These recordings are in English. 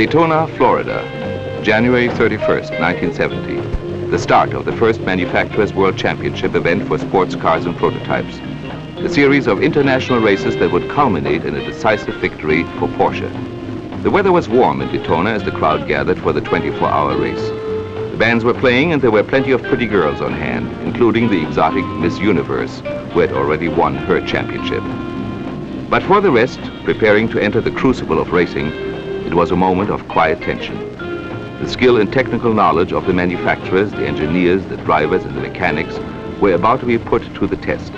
Daytona, Florida, January 31st, 1970. The start of the first Manufacturers' World Championship event for sports cars and prototypes. A series of international races that would culminate in a decisive victory for Porsche. The weather was warm in Daytona as the crowd gathered for the 24-hour race. The bands were playing and there were plenty of pretty girls on hand, including the exotic Miss Universe, who had already won her championship. But for the rest, preparing to enter the crucible of racing, it was a moment of quiet tension. The skill and technical knowledge of the manufacturers, the engineers, the drivers, and the mechanics were about to be put to the test.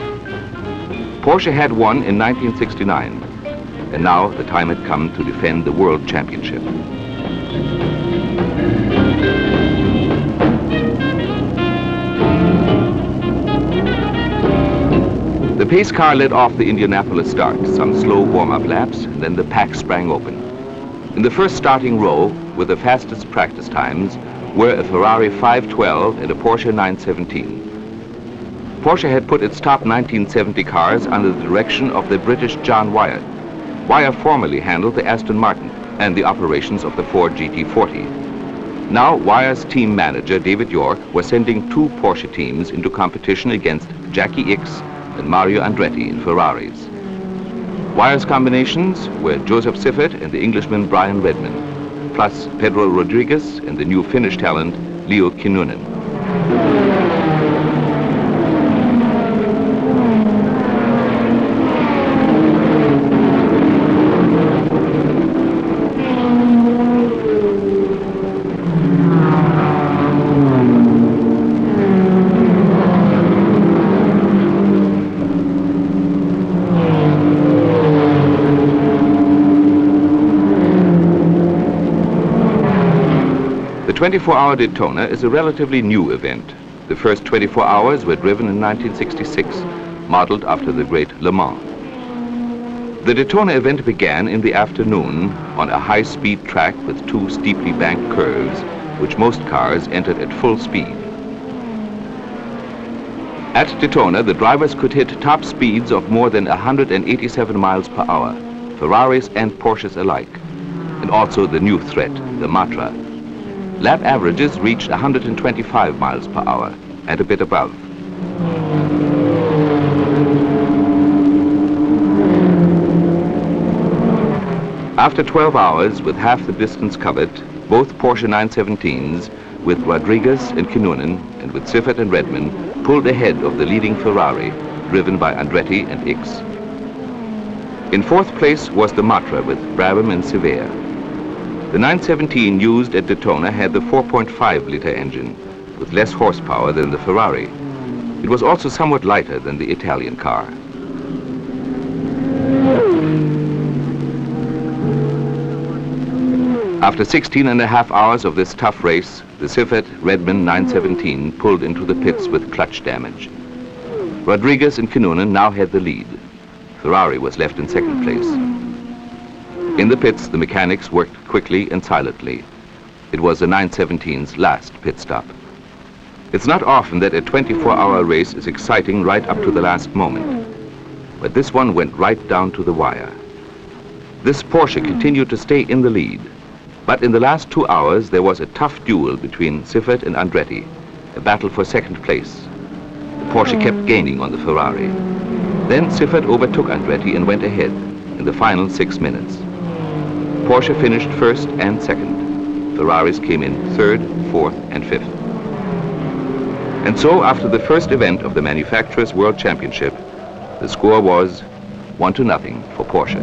Porsche had won in 1969, and now the time had come to defend the World Championship. The pace car led off the Indianapolis start, some slow warm-up laps, and then the pack sprang open. In the first starting row, with the fastest practice times, were a Ferrari 512 and a Porsche 917. Porsche had put its top 1970 cars under the direction of the British John Wyatt. Wyatt formerly handled the Aston Martin and the operations of the Ford GT40. Now, Wyatt's team manager, David York, was sending two Porsche teams into competition against Jackie Ickx and Mario Andretti in Ferraris. Wyatt's combinations were Joseph Siffert and the Englishman Brian Redman, plus Pedro Rodriguez and the new Finnish talent Leo Kinnunen. The 24-hour Daytona is a relatively new event. The first 24 hours were driven in 1966, modeled after the great Le Mans. The Daytona event began in the afternoon on a high-speed track with two steeply banked curves, which most cars entered at full speed. At Daytona, the drivers could hit top speeds of more than 187 miles per hour, Ferraris and Porsches alike, and also the new threat, the Matra. Lap averages reached 125 miles per hour and a bit above. After 12 hours, with half the distance covered, both Porsche 917s, with Rodriguez and Kinnunen, and with Siffert and Redman, pulled ahead of the leading Ferrari, driven by Andretti and Ickx. In fourth place was the Matra with Brabham and Sever. The 917 used at Daytona had the 4.5-liter engine, with less horsepower than the Ferrari. It was also somewhat lighter than the Italian car. After 16.5 hours of this tough race, the Siffert-Redman 917 pulled into the pits with clutch damage. Rodriguez and Kinnunen now had the lead. Ferrari was left in second place. In the pits, the mechanics worked quickly and silently. It was the 917's last pit stop. It's not often that a 24-hour race is exciting right up to the last moment, but this one went right down to the wire. This Porsche continued to stay in the lead, but in the last 2 hours there was a tough duel between Siffert and Andretti, a battle for second place. The Porsche kept gaining on the Ferrari. Then Siffert overtook Andretti and went ahead in the final 6 minutes. Porsche finished first and second. Ferraris came in third, fourth, and fifth. And so, after the first event of the Manufacturers' World Championship, the score was 1-0 for Porsche.